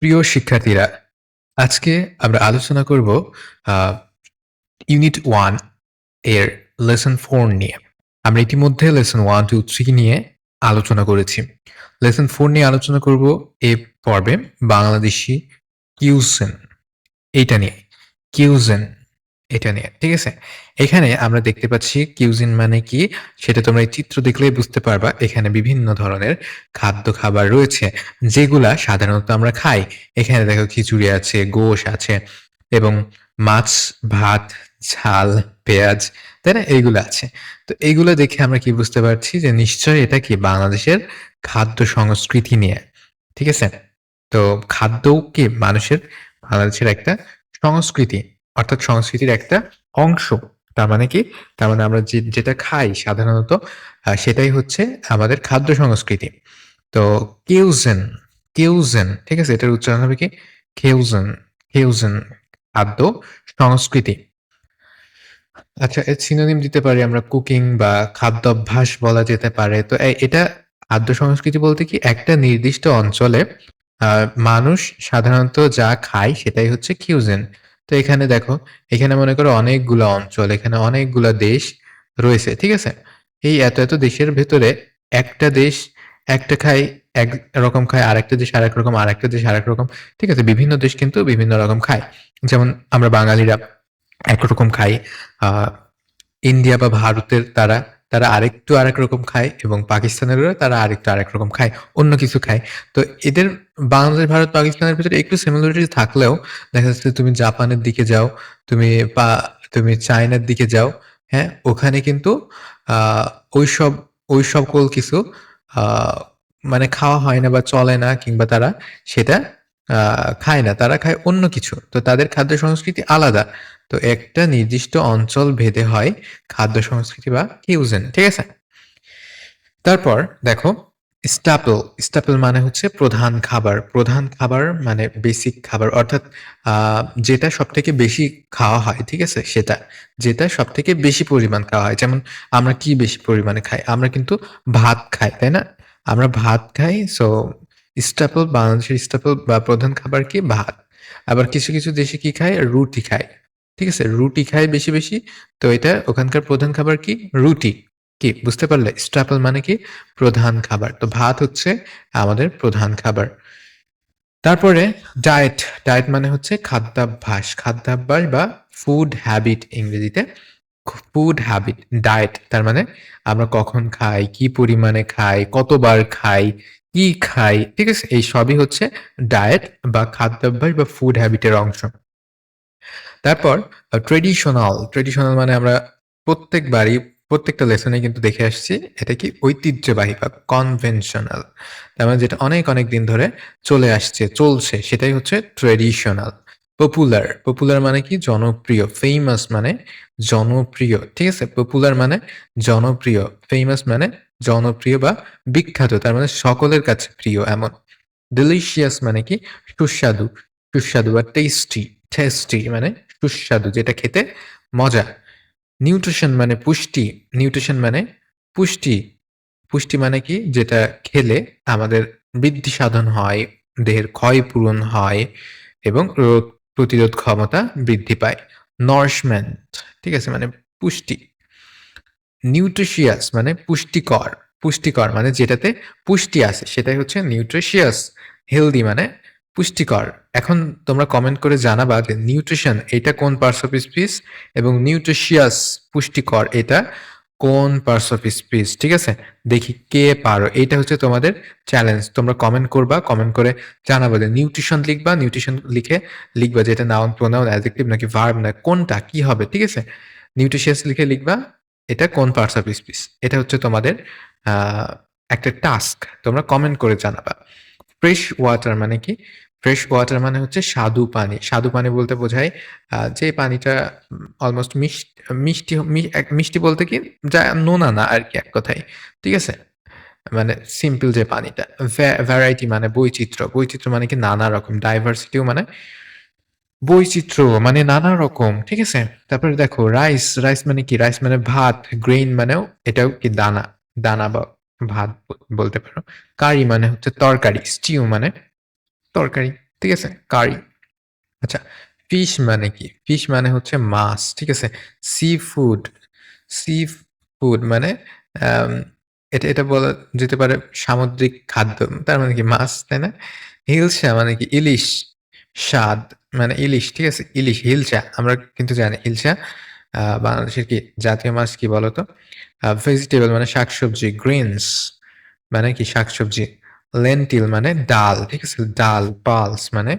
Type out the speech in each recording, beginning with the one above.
প্রিয় শিক্ষার্থীরা, আজকে আমরা আলোচনা করব আ ইউনিট 1 এর লেসন 4 নিয়ে। আমরা ইতিমধ্যে লেসন 1, 2, 3 নিয়ে আলোচনা করেছি। লেসন 4 নিয়ে আলোচনা করব এ পর্বে বাংলাদেশী কিউজিন এইটা নিয়ে। কিউজিন এটা নিয়ে। ঠিক আছে? এখানে আমরা দেখতে পাচ্ছি কিউজিন মানে কি সেটা তোমরা এই চিত্র দেখলেই বুঝতে পারবা। এখানে বিভিন্ন ধরনের খাবার রয়েছে যেগুলা সাধারণত আমরা খাই। এখানে দেখো খিচুড়ি আছে, গোশ আছে এবং মাছ, ভাত, ঝাল, পেঁয়াজ, তাই না? এইগুলো আছে। তো এইগুলো দেখে আমরা কি বুঝতে পারছি যে নিশ্চয়ই এটা কি বাংলাদেশের খাদ্য সংস্কৃতি নিয়ে। ঠিক আছে? তো খাদ্যও কি বাংলাদেশের একটা সংস্কৃতি। অর্থাৎ সংস্কৃতির একটা অংশ। তার মানে কি? তার মানে আমরা যেটা খাই সাধারণত সেটাই হচ্ছে আমাদের খাদ্য সংস্কৃতি। তো কিউজিন, কিউজিন ঠিক আছে? এটার উচ্চারণ হবে কি? কিউজিন, কিউজিন খাদ্য সংস্কৃতি। আচ্ছা এর সিনোনিম দিতে পারি আমরা কুকিং বা খাদ্যাভ্যাস বলা যেতে পারে। তো এটা খাদ্য সংস্কৃতি বলতে কি একটা নির্দিষ্ট অঞ্চলে আ মানুষ সাধারণত যা খায় সেটাই হচ্ছে কিউজিন। তো এখানে দেখো, এখানে মনে করো অনেকগুলা অঞ্চল, এখানে অনেকগুলা দেশ রয়েছে। ঠিক আছে? এই এত দেশের ভেতরে একটা দেশ একটা খায়, একরকম খায়, আরেকটা দেশ আরেক রকম, আরেকটা দেশ আরেক রকম। ঠিক আছে? বিভিন্ন দেশ কিন্তু বিভিন্ন রকম খায়। যেমন আমরা বাঙালিরা একরকম খাই। আ ইন্ডিয়া বা ভারতের তারা আরেক রকম খায় এবং পাকিস্তানেরও তারা আরেক রকম খায়। অন্য কিছু খায়। তো এদের বাংলাদেশ, ভারত, পাকিস্তানের ভিতরে একটু সিমিলারিটি থাকলেও দেখা যাচ্ছে তুমি জাপানের দিকে যাও, তুমি পা তুমি চায়নার দিকে যাও, হ্যাঁ? ওখানে কিন্তু আ ওইসব ওই সকল কিছু আ মানে খাওয়া হয় না বা চলে না কিংবা তারা সেটা আ খায় না। তারা খায় অন্য কিছু। তো তাদের খাদ্য সংস্কৃতি আলাদা। তো একটা নির্দিষ্ট অঞ্চল ভেদে হয় খাদ্য সংস্কৃতি বা কিউজিন। ঠিক আছে? তারপর দেখো স্ট্যাপল। স্ট্যাপল মানে হচ্ছে প্রধান খাবার। প্রধান খাবার মানে বেসিক খাবার। অর্থাৎ আ যেটা সবথেকে বেশি খাওয়া হয়, ঠিক আছে? সেটা। যেটা সবথেকে বেশি পরিমাণ খাওয়া হয়। যেমন আমরা কি বেশি পরিমাণে খাই? আমরা কিন্তু ভাত খাই, তাই না? আমরা ভাত খাই। সো স্ট্যাপল, বাংলাদেশের স্ট্যাপল বা প্রধান খাবার কি? ভাত। আবার কিছু দেশে কি খায়? রুটি খায়। ঠিক আছে? রুটি খায় বেশি। তো এটা ওখানকার প্রধান খাবার কি? রুটি। কি বুঝতে পারলে? স্ট্যাপল মানে কি? প্রধান খাবার। তো ভাত হচ্ছে আমাদের প্রধান খাবার। তারপরে ডায়েট। ডায়েট মানে হচ্ছে খাদ্যাভ্যাস। খাদ্যাভ্যাস বা ফুড হ্যাবিট ইংরেজিতে। ফুড হ্যাবিট, ডায়েট তার মানে আমরা কখন খাই, কি পরিমাণে খাই, কতবার খাই, কি খাই, ঠিক আছে? এই সবই হচ্ছে ডায়েট বা খাদ্যাভ্যাস বা ফুড হ্যাবিটের অংশ। তারপর ট্র্যাডিশনাল। ট্র্যাডিশনাল মানে আমরা প্রত্যেকবারই প্রত্যেকটা লেসনে কিন্তু দেখে আসছি এটা কি ঐতিহ্যবাহী বা কনভেনশনাল। তার মানে যেটা অনেক দিন ধরে চলে আসছে, চলছে সেটাই হচ্ছে ট্র্যাডিশনাল। পপুলার। পপুলার মানে কি? জনপ্রিয়। ফেমাস মানে জনপ্রিয়। ঠিক আছে? পপুলার মানে জনপ্রিয়। ফেমাস মানে জনপ্রিয় বা বিখ্যাত। তার মানে সকলের কাছে প্রিয় এমন। ডিলিশিয়াস মানে কি? সুস্বাদু। সুস্বাদু বা টেস্টি। টেস্টি মানে সুস্বাদু যেটা খেতে মজা। নিউট্রিশন মানে পুষ্টি। নিউট্রিশন মানে পুষ্টি। পুষ্টি মানে কি? যেটা খেলে আমাদের বৃদ্ধি সাধন হয়, দেহের ক্ষয় পূরণ হয় এবং রোগ প্রতিরোধ ক্ষমতা বৃদ্ধি পায়। নারিশমেন্ট ঠিক আছে? মানে পুষ্টি। নিউট্রিশিয়াস মানে পুষ্টিকর। পুষ্টিকর মানে যেটাতে পুষ্টি আছে সেটাই হচ্ছে নিউট্রিশিয়াস। হেলদি মানে পুষ্টিকর। এখন তোমরা কমেন্ট করে জানাবা যে নিউট্রিশন এটা কোন পার্টস অফ স্পিচ এবং নিউট্রিশিয়াস পুষ্টিকর এটা কোন পার্টস অফ স্পিচ। ঠিক আছে? দেখি কে পারো। এইটা হচ্ছে তোমাদের চ্যালেঞ্জ। তোমরা কমেন্ট করবা, কমেন্ট করে জানাবা যে নিউট্রিশন লিখবা, নিউট্রিশন লিখে লিখবা যে এটা নাউন, প্রোনাউন, অ্যাডজেক্টিভ নাকি ভার্ব না কোনটা কি হবে। ঠিক আছে? নিউট্রিশিয়াস লিখে লিখবা এটা কোন পার্টস অফ স্পিচ। এটা হচ্ছে তোমাদের একটা টাস্ক। তোমরা কমেন্ট করে জানাবা। ফ্রেশ ওয়াটার মানে কি? ফ্রেশ ওয়াটার মানে হচ্ছে স্বাদু পানি। স্বাদু পানি বলতে বোঝায় যে পানিটা অলমোস্ট মিষ্টি মিষ্টি বলতে কি যা নোনা না আরকি এক কথায়। ঠিক আছে? মানে সিম্পল যে পানিটা। ভ্যারাইটি মানে বৈচিত্র্য। বৈচিত্র্য মানে কি নানা রকম। ডাইভার্সিটিও মানে বৈচিত্র্য মানে নানা রকম। ঠিক আছে? তারপরে দেখো রাইস। রাইস মানে কি? রাইস মানে ভাত। গ্রেইন মানেও এটাও কি দানা। দানা বা ভাত বলতে পারো। কারি মানে হচ্ছে তরকারি। স্টিউ মানে তরকারি। ঠিক আছে? কারি। আচ্ছা, ফিশ মানে কি? ফিশ মানে হচ্ছে মাছ। ঠিক আছে? সি ফুড, সি ফুড মানে আম এটা বলা যেতে পারে সামুদ্রিক খাদ্য। তার মানে কি মাছ, তাই না? হিলসা মানে কি ইলিশ, স্বাদ মানে ইলিশ, ঠিক আছে? ইলিশ, হিলসা আমরা কিন্তু জানি হিলসা বাংলাদেশের কি জাতীয় মাছ কি বলতো? ভেজিটেবল মানে শাকসবজি, গ্রিনস মানে কি শাকসবজি, লেন্টিল মানে ডাল, ঠিক আছে? ডাল, পালস মানে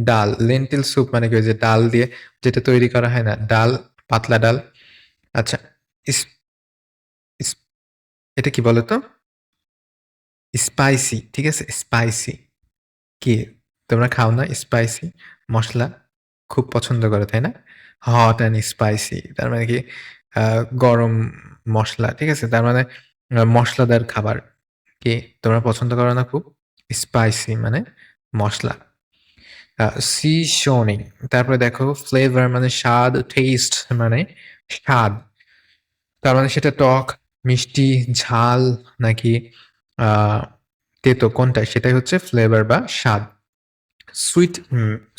ডাল, লেন্টিল স্যুপ মানে কি ওই যে ডাল দিয়ে যেটা তৈরি করা হয় না? ডাল, পাতলা ডাল। আচ্ছা, ইস ইস এটা কি বলতো? স্পাইসি, ঠিক আছে? স্পাইসি। কি তোমরা খাও না স্পাইসি মসলা? খুব পছন্দ করো, তাই না? হট অ্যান্ড স্পাইসি তার মানে কি গরম মসলা, ঠিক আছে? তার মানে মসলাদার খাবার কি তোমরা পছন্দ করো না খুব? স্পাইসি মানে মসলা। সিজনিং তারপরে দেখো ফ্লেভার মানে স্বাদ, টেস্ট মানে স্বাদ। তার মানে সেটা টক, মিষ্টি, ঝাল নাকি আ তেতো কোনটা? সেটাই হচ্ছে ফ্লেভার বা স্বাদ। সুইট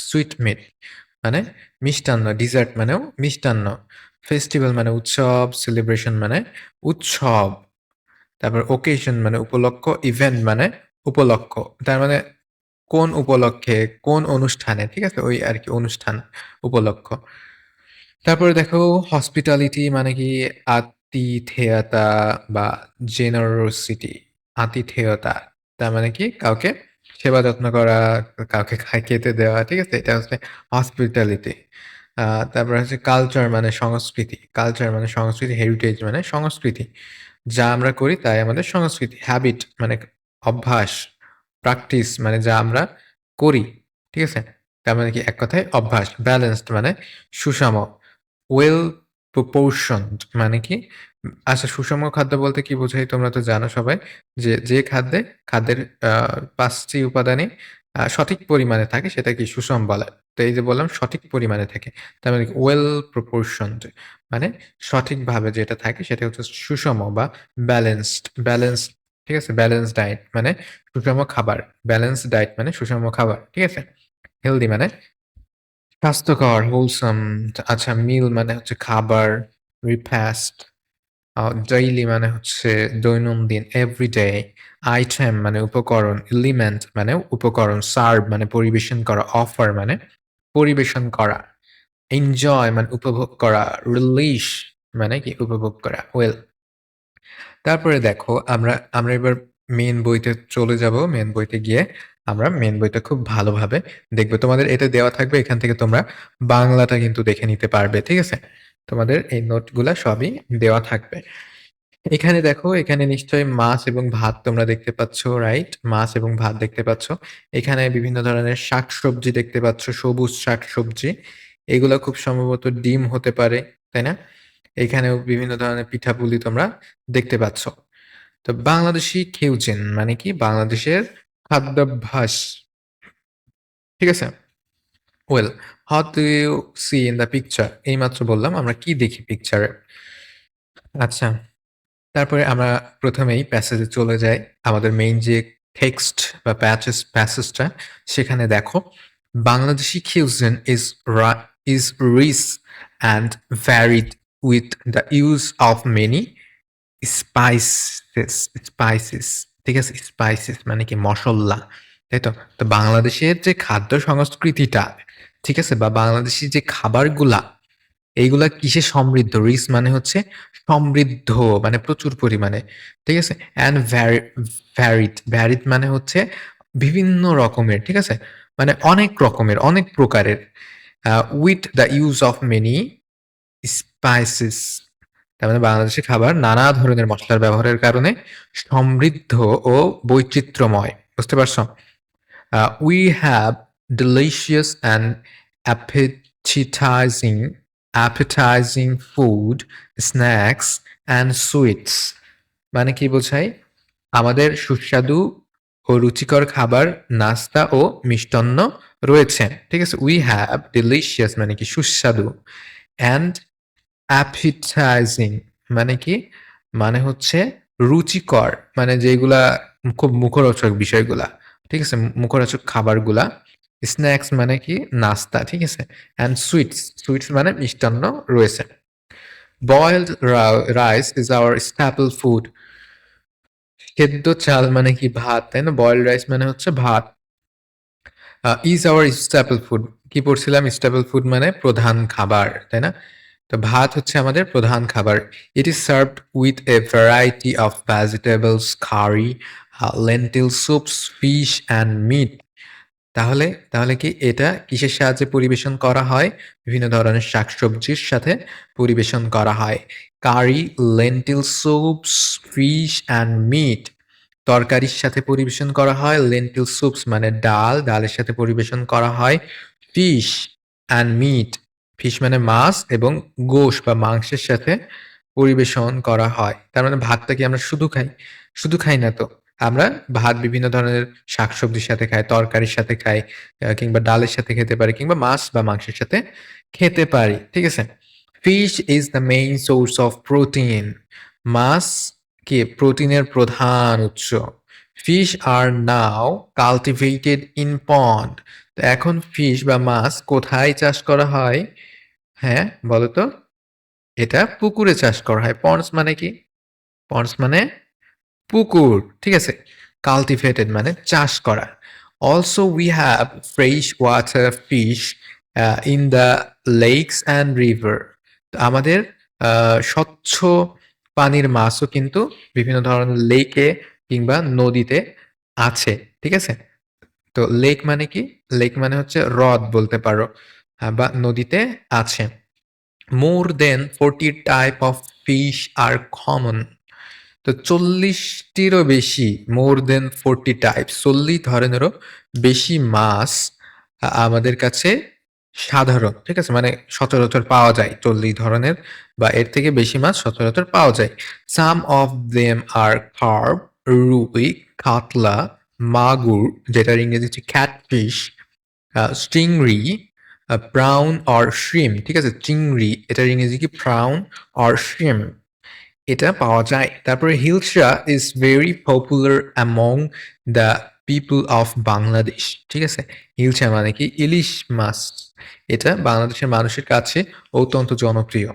সুইট মিট মানে মিষ্টান্ন, ডিজার্ট মানেও মিষ্টান্ন। ফেস্টিভ্যাল মানে উৎসব, সেলিব্রেশন মানে উৎসব। তারপর ওকেশন মানে উপলক্ষ, ইভেন্ট মানে উপলক্ষ। তার মানে কোন উপলক্ষে, কোন অনুষ্ঠানে, ঠিক আছে? ওই আরকি অনুষ্ঠান, উপলক্ষ। তারপরে দেখো হসপিটালিটি মানে কি আতিথেয়তা বা জেনারোসিটি, আতিথেয়তা। তার মানে কি কাউকে সেবা যত্ন করা, কাউকে খেতে দেওয়া, ঠিক আছে? এটা হচ্ছে হসপিটালিটি। তারপরে হচ্ছে কালচার মানে সংস্কৃতি, কালচার মানে সংস্কৃতি, হেরিটেজ মানে সংস্কৃতি। যা আমরা করি তাই আমাদের সংস্কৃতি। হ্যাবিট মানে অভ্যাস, প্র্যাকটিস মানে যা আমরা করি, ঠিক আছে? তার মানে কি এক কথায় অভ্যাস। ব্যালেন্সড মানে সুষম। ওয়েল প্রপোর্শনড মানে কি? আচ্ছা, সুষম খাদ্য বলতে কি বোঝায় তোমরা তো জানো সবাই যে খাদ্যের ৫ টি উপাদানই সঠিক পরিমাণে থাকে সেটা কি সুষম বলে। তো এই যে বললাম সঠিক পরিমাণে থাকে। তার মানে কি ওয়েল প্রপোর্শনড মানে সঠিকভাবে যেটা থাকে সেটা হচ্ছে সুষম বা ব্যালেন্সড। ঠিক আছে? ব্যালেন্সড ডায়েট মানে সুষম খাবার। ব্যালেন্সড ডায়েট মানে সুষম খাবার। ঠিক আছে? হেলথি মানে স্বাস্থ্যকর, wholesome। আচ্ছা, মিল মানে হচ্ছে খাবার, রিপাস্ট। ডেইলি মানে হচ্ছে দৈনন্দিন, এভরিডে। আইটেম মানে উপকরণ, এলিমেন্ট মানে উপকরণ, সার্ভ মানে পরিবেশন করা, অফার মানে পরিবেশন করা, এনজয় মানে উপভোগ করা, রিলিশ মানে কি উপভোগ করা। ওয়েল, তারপরে দেখো আমরা আমরা এবার মেইন বইতে চলে যাব। মেইন বইতে গিয়ে আমরা মেইন বইটা খুব ভালোভাবে দেখব। তোমাদের এতে দেওয়া থাকবে, এখান থেকে তোমরা বাংলাটা কিন্তু দেখে নিতে পারবে। ঠিক আছে? তোমাদের এই নোটগুলা সবই দেওয়া থাকবে। এখানে দেখো, এখানে নিশ্চয়ই মাছ এবং ভাত তোমরা দেখতে পাচ্ছ, রাইট? মাছ এবং ভাত দেখতে পাচ্ছ। এখানে বিভিন্ন ধরনের শাকসবজি দেখতে পাচ্ছ, সবুজ শাকসবজি। এগুলা খুব সম্ভবত ডিম হতে পারে, তাই না? এখানেও বিভিন্ন ধরনের পিঠাপুলি তোমরা দেখতে পাচ্ছ। তো বাংলাদেশী কিউজিন মানে কি? বাংলাদেশের খাদ্যাভ্যাস। ঠিক আছে? Well, how do you see in the picture? এইমাত্র বললাম আমরা কি দেখি পিকচারে। আচ্ছা, তারপরে আমরা প্রথমেই প্যাসেজে চলে যাই। আমাদের মেইন যে টেক্সট বা প্যাসেজটা সেখানে দেখো, Bangladeshi cuisine is rich and varied with the use of many spices, ঠিক আছে? স্পাইসেস মানে কি মসল্লা, তাই তো? তো বাংলাদেশের যে খাদ্য সংস্কৃতিটা, ঠিক আছে? বা বাংলাদেশী যে খাবারগুলা, এইগুলা কিসে সমৃদ্ধ? রিচ মানে হচ্ছে সমৃদ্ধ মানে প্রচুর পরিমাণে, ঠিক আছে? অ্যান্ড ভ্যারিড মানে হচ্ছে বিভিন্ন রকমের, ঠিক আছে? মানে অনেক রকমের, অনেক প্রকারের। With the use of many spices, তার মানে বাংলাদেশি খাবার নানা ধরনের মসলার ব্যবহারের কারণে সমৃদ্ধ ও বৈচিত্র্যময়। বুঝতে পারছো? We have delicious and appetizing appetizing food, snacks and sweets মানে কি বোঝায়? আমাদের সুস্বাদু ও রুচিকর খাবার, নাস্তা ও মিষ্টান্ন রয়েছে। ঠিক আছে? We have delicious মানে কি সুস্বাদু and appetizing মানে কি? মানে হচ্ছে রুচিকর, মানে যেগুলা খুব মুখরোচক বিষয়গুলা। ঠিক আছে? মুখরোচক খাবারগুলা। স্ন্যাকস মানে কি? নাস্তা, ঠিক আছে? অ্যান্ড সুইটস, সুইটস মানে মিষ্টান্ন রয়েছে। Boiled rice is our staple food. সেদ্ধ চাল মানে কি? ভাত, তাই না? বয়েলড রাইস মানে হচ্ছে ভাত। ইজ আওয়ার স্ট্যাপল ফুড, কি পড়ছিলাম? স্ট্যাপল ফুড মানে প্রধান খাবার, তাই না? তো ভাত হচ্ছে আমাদের প্রধান খাবার। It is served with a variety of vegetables, curry, lentil soups, fish and meat. তাহলে তাহলে কি এটা কিসের সাহায্যে পরিবেশন করা হয়? বিভিন্ন ধরনের শাকসবজির সাথে পরিবেশন করা হয়। Curry, lentil soups, fish and meat. তরকারির সাথে পরিবেশন করা হয়। লেন্টিল সুপস মানে ডাল, ডালের সাথে পরিবেশন করা হয়। ফিশ অ্যান্ড মিট, ফিশ মানে মাছ এবং গোশ বা মাংসের সাথে পরিবেশন করা হয়। তার মানে ভাতটা কি আমরা শুধু খাই? শুধু খাই না তো। আমরা ভাত বিভিন্ন ধরনের শাকসবজির সাথে খাই, তরকারির সাথে খাই, কিংবা ডালের সাথে খেতে পারি, কিংবা মাছ বা মাংসের সাথে খেতে পারি। ঠিক আছে? Fish is the main source of protein. মাছ কি প্রোটিনের প্রধান উৎস। Fish are now cultivated in pond. তো এখন ফিশ বা মাছ কোথায় চাষ করা হয়? হ্যাঁ, বলো তো? এটা পুকুরে চাষ করা হয়। পন্ডস মানে কি? পন্ডস মানে পুকুর, ঠিক আছে? কাল্টিভেটেড মানে চাষ করা। Also we have fresh water fish in the lakes and river. আমাদের স্বচ্ছ পানির মাছও কিন্তু বিভিন্ন ধরনের লেকে কিংবা নদীতে আছে, ঠিক আছে? তো লেক মানে কি? লেক মানে হচ্ছে হ্রদ বলতে পারো, বা নদীতে আছে। More than 40 type of fish are common. তো 40টিরও বেশি, মোর দেন 40 টাইপস, 40 ধরনেরও বেশি মাছ আমাদের কাছে সাধারণ, ঠিক আছে? মানে সচরাচর পাওয়া যায় 40 ধরনের বা এর থেকে বেশি মাছ সচরাচর পাওয়া যায়। সাম অফ দেম আর কার্প, রুই, কাতলা, মাগুর, যেটার ইংরেজি হচ্ছে ক্যাটফিশ, স্টিংরি, ব্রাউন অর শ্রিম, ঠিক আছে? চিংড়ি, এটার ইংরেজি কি? ব্রাউন অর শ্রিম, এটা পাওয়া যায়। তারপরে hilsa is very popular among the people of Bangladesh, ঠিক আছে? হিলসা মানে কি? ইলিশ মাছ। এটা বাংলাদেশের মানুষের কাছে অত্যন্ত জনপ্রিয়।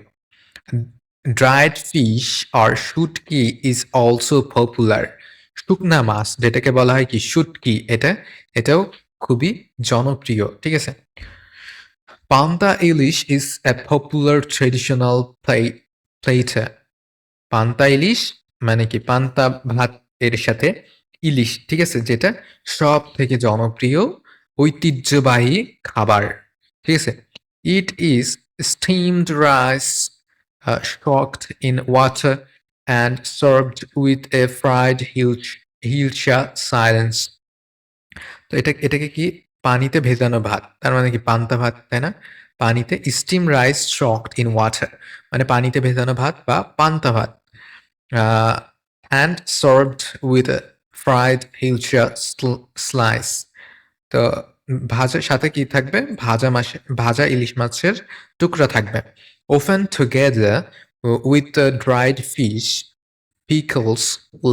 ড্রাইড ফিশ অর শুটকি ইজ অলসো পপুলার। শুকনা মাছ যেটাকে বলা হয় কি? শুটকি, এটাও খুবই জনপ্রিয়, ঠিক আছে? Panta ilish is a popular traditional platter. Panta ilish মানে কি? পান্তা ভাত এর সাথে ইলিশ, ঠিক আছে? যেটা সব থেকে জনপ্রিয় ঐতিহ্যবাহী খাবার, ঠিক আছে? It is steamed rice soaked in water and served with a fried hilsa silence. তো এটাকে কি? পানিতে ভেজানো ভাত, তার মানে কি? পান্তা ভাত, তাই না? পানিতে steam rice soaked in water মানে পানিতে ভেজানো ভাত বা পান্তা ভাত, and served with a fried hilsa slice. তো ভাজার সাথে কি থাকবে? ভাজা ইলিশ মাছের টুকরা থাকবে। Often together with the dried fish, pickles,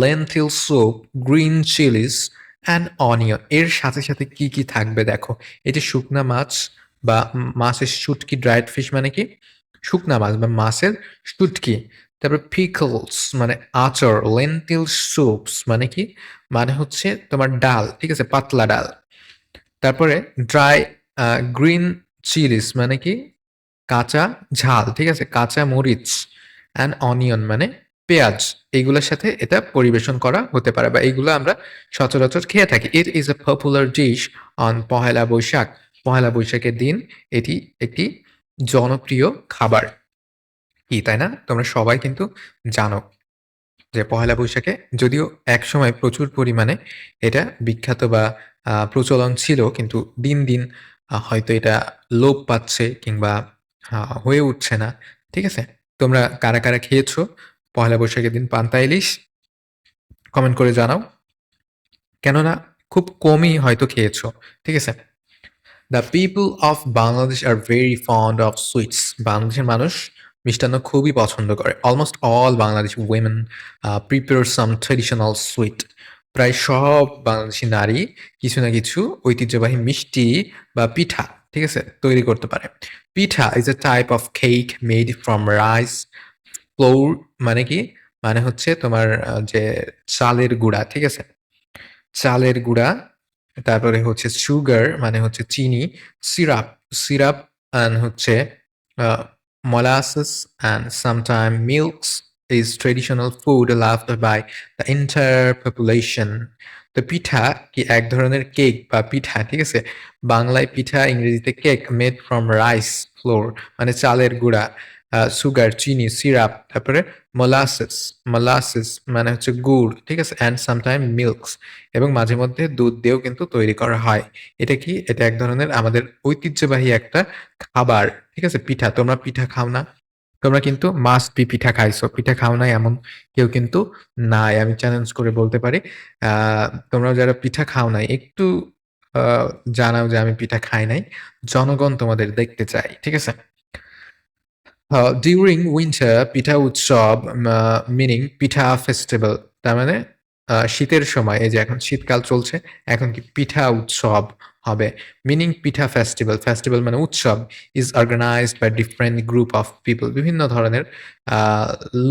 lentil soup, green chilies and onion. এর সাথে সাথে কি কি থাকবে দেখো। এই যে শুকনা মাছ বা মাছের শুটকি, ড্রাইড ফিশ মানে কি? শুকনা মাছ বা মাছের শুটকি। তারপর পিকলস মানে আচার, লেন্টিল সুপস মানে কি? মানে হচ্ছে তোমার ডাল, ঠিক আছে? পাতলা ডাল। তারপরে ড্রাই গ্রিন চিলিস মানে কি? কাঁচা ঝাল, ঠিক আছে? কাঁচা মরিচ। অ্যান্ড অনিয়ন মানে পেঁয়াজ। এইগুলোর সাথে এটা পরিবেশন করা হতে পারে বা এইগুলো আমরা সচরাচর খেয়ে থাকি। It is a popular dish on Pahela Baishakh. Pahela বৈশাখের দিন এটি একটি জনপ্রিয় খাবার। কি, তাই না? তোমরা সবাই কিন্তু জানো যে পহেলা বৈশাখে যদিও একসময় প্রচুর পরিমাণে এটা বিখ্যাত বা প্রচলন ছিল, কিন্তু দিন দিন হয়তো এটা লোপ পাচ্ছে কিংবা হয়ে উঠছে না, ঠিক আছে? তোমরা কারা কারা খেয়েছো পহেলা বৈশাখের দিন পান্তা ইলিশ? কমেন্ট করে জানাও, কেননা খুব কমই হয়তো খেয়েছো, ঠিক আছে? The people of Bangladesh are very fond of sweets. বাংলাদেশের মানুষ মিষ্টান্ন খুবই পছন্দ করে। Almost all Bangladesh women prepare some traditional sweet প্রায় সব বাংলাদেশী নারী কিছু না কিছু ঐতিহ্যবাহী মিষ্টি বা পিঠা, ঠিক আছে? তৈরি করতে পারে। পিঠা is a type of cake made from rice flour মানে কি? মানে হচ্ছে তোমার যে চালের গুঁড়া, ঠিক আছে? চালের গুঁড়া, তারপরে হচ্ছে সুগার মানে হচ্ছে চিনি, সিরাপ, সিরাপ অ্যান্ড হচ্ছে আ molasses and sometime milks is traditional food loved by the entire population. তো পিঠা কি এক ধরনের কেক বা পিঠা, ঠিক আছে? বাংলায় পিঠা, ইংরেজিতে cake made from rice floor মানে চালের গুঁড়া, সুগার, চিনি, সিরাপ, তারপরে মোলাসেস, মোলাসেস মানে হচ্ছে গুড়, ঠিক আছে? অ্যান্ড সামটাইম মিল্কস এবং মাঝে মধ্যে দুধ দিয়েও কিন্তু তৈরি করা হয়। এটা কি? এটা এক ধরনের আমাদের ঐতিহ্যবাহী একটা খাবার। ঠিক আছে? পিঠা। তোমরা পিঠা খাও না? তোমরা কিন্তু মাস্ট বি পিঠা খাইছো। পিঠা খাও নাই এমন কেউ কিন্তু নাই। আমি চ্যালেঞ্জ করে বলতে পারি। আ তোমরা যারা পিঠা খাও নাই একটু আ জানাও যে আমি পিঠা খাই নাই। জনগণ তোমাদের দেখতে চায়। ঠিক আছে? ডিউরিং উইন্টার পিঠা উৎসব মিনিং পিঠা ফেস্টিভ্যাল। তার মানে শীতের সময় এই যে এখন শীতকাল চলছে, এখন কি পিঠা উৎসব হবে। মিনিং পিঠা ফেস্টিভ্যাল, ফেস্টিভ্যাল মানে উৎসব is organised by different group of people. বিভিন্ন ধরনের আ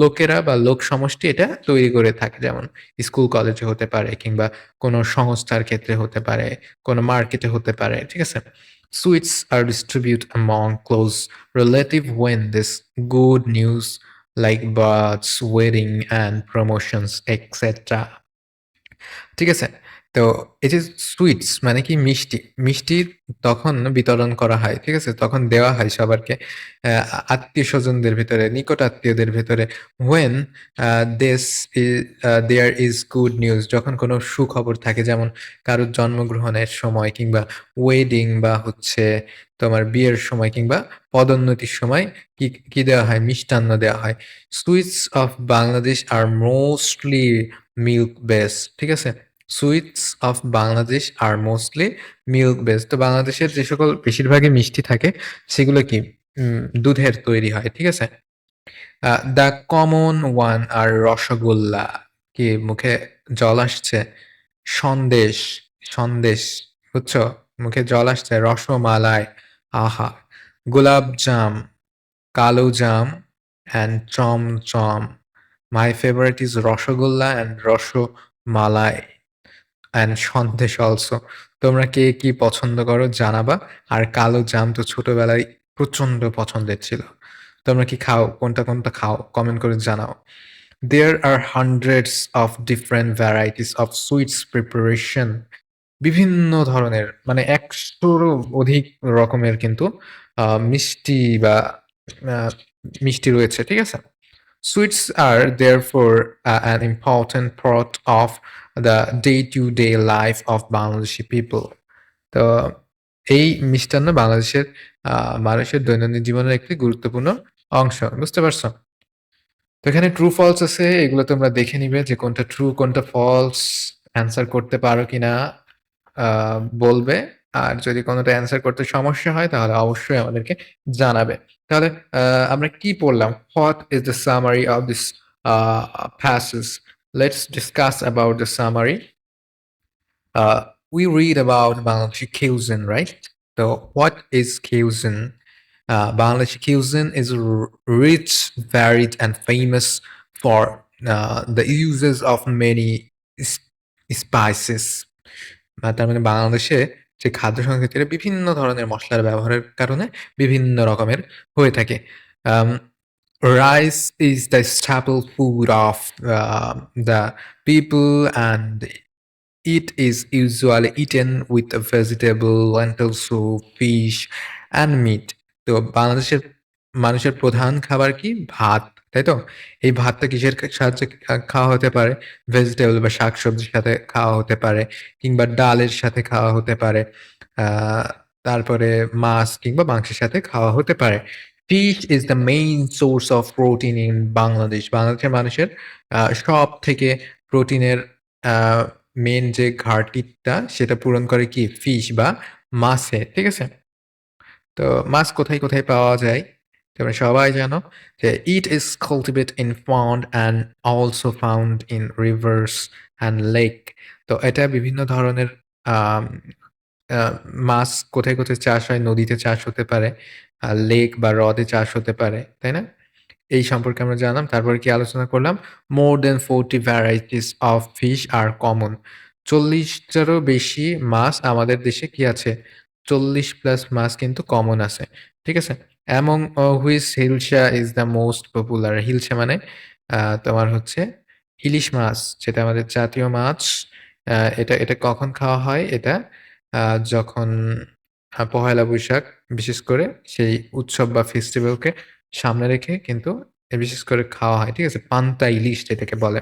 লোকেরা বা লোক সমষ্টি এটা তৈরি করে থাকে। যেমন স্কুল কলেজে হতে পারে কিংবা কোনো সংস্থার ক্ষেত্রে হতে পারে, কোনো মার্কেটে হতে পারে। ঠিক আছে? Sweets are distributed among close relative when this good news like births, wedding and promotions etc. ঠিক আছে? তো এই যে সুইটস মানে কি মিষ্টি। মিষ্টি তখন বিতরণ করা হয়। ঠিক আছে? তখন দেওয়া হয় সবারকে আত্মীয়স্বজনদের ভেতরে, নিকট আত্মীয়দের ভেতরে when this is there is good news যখন কোনো সুখবর থাকে যেমন কারোর জন্মগ্রহণের সময় কিংবা ওয়েডিং বা হচ্ছে তোমার বিয়ের সময় কিংবা পদোন্নতির সময় কি দেওয়া হয়? মিষ্টান্ন দেওয়া হয়। Sweets of Bangladesh are mostly milk base ঠিক আছে? Sweets of Bangladesh are mostly milk base. তো বাংলাদেশের যে সকল বেশিরভাগই মিষ্টি থাকে সেগুলো কি? দুধের তৈরি হয়। ঠিক আছে? দ্য কমন ওয়ান আর রসগোল্লা। কি মুখে জল আসছে? সন্দেশ, সন্দেশ বুঝছো? মুখে জল আসছে। রসমালাই, আহা! Golapjam, kalojam and chomchom. My favourite is rosogolla and rasmalai and sandesh also. তোমরা কে কি পছন্দ করো জানাবা। আর কালো জাম তো ছোটবেলায় প্রচন্ড পছন্দের ছিল। তোমরা কি খাও? কোনটা খাও? কমেন্ট করে জানাও। There are hundreds of different varieties of sweets preparation. বিভিন্ন ধরনের মানে ১০০'রও অধিক রকমের কিন্তু মিষ্টি বা আ মিষ্টি রয়েছে। ঠিক আছে? Sweets are therefore an important part of the day-to-day life of Bangladeshi people. তো এই মিষ্টান্ন বাংলাদেশের মানুষের দৈনন্দিন জীবনের একটি গুরুত্বপূর্ণ অংশ। বুঝতে পারছো? তো এখানে ট্রু ফলস আছে। এগুলো তোমরা দেখে নিবে যে কোনটা ট্রু কোনটা ফলস। অ্যান্সার করতে পারো কিনা আ বলবে। আর যদি কোনটা অ্যান্সার করতে সমস্যা হয় তাহলে অবশ্যই আমাদেরকে জানাবে। তাহলে আ আমরা কি পড়লাম? What is the summary of this passage? Let's discuss about the summary. We read about Bangladeshi cuisine, right? So, what is cuisine? Bangladeshi cuisine is rich, varied, and famous for the uses of many spices. তার মানে বাংলাদেশে যে খাদ্য সংস্কৃতিতে বিভিন্ন ধরনের মসলার ব্যবহারের কারণে বিভিন্ন রকমের হয়ে থাকে। আম Rice is the staple food of the people and it is usually eaten with a vegetable, lentil soup, fish and meat. তো বাংলাদেশের মানুষের প্রধান খাবার কি? ভাত, তাই তো? এই ভাতটা কিসের সাহায্যে খাওয়া হতে পারে? ভেজিটেবল বা শাকসবজির সাথে খাওয়া হতে পারে কিংবা ডালের সাথে খাওয়া হতে পারে। আ তারপরে মাছ কিংবা মাংসের সাথে খাওয়া হতে পারে। Fish is the main source of protein in Bangladesh. বাংলাদেশের মানুষের সবথেকে প্রোটিনের আ মেইন যে ঘাটতিটা সেটা পূরণ করে কি? ফিশ বা মাছে। ঠিক আছে? তো মাছ কোথায় পাওয়া যায়? তোমরা সবাই জানো যে it is cultivated in pond and also found in rivers and lake. তো এটা বিভিন্ন ধরনের আম আ মাছ কোথায়, কোথায় চাষ হয়? নদীতে চাষ হতে পারে, লেক বা হ্রদে চাষ হতে পারে, তাই না? এই সম্পর্কে আমরা জানলাম। তারপরে কি আলোচনা করলাম? More than 40 varieties of fish are common. ৪০ টারও বেশি মাছ আমাদের দেশে কি আছে? ৪০ প্লাস মাছ কিন্তু কমন আছে। ঠিক আছে? Among which hilsa is the most popular. Hilsa মানে তোমার হচ্ছে ইলিশ মাছ, যেটা আমাদের জাতীয় মাছ। আ এটা কখন খাওয়া হয়? এটা আ যখন পহেলা বৈশাখ বিশেষ করে সেই উৎসব বা ফেস্টিভ্যালকে সামনে রেখে কিন্তু বিশেষ করে খাওয়া হয়। ঠিক আছে? পান্তা ইলিশ যেটাকে বলে।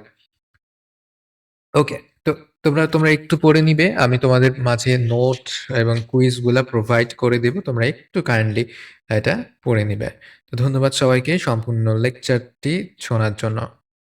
ওকে। তো তোমরা একটু পড়ে নিবে। আমি তোমাদের মাঝে নোট এবং কুইজ গুলা প্রোভাইড করে দেব। তোমরা একটু কাইন্ডলি এটা পড়ে নিবে। তো ধন্যবাদ সবাইকে সম্পূর্ণ লেকচারটি শোনার জন্য।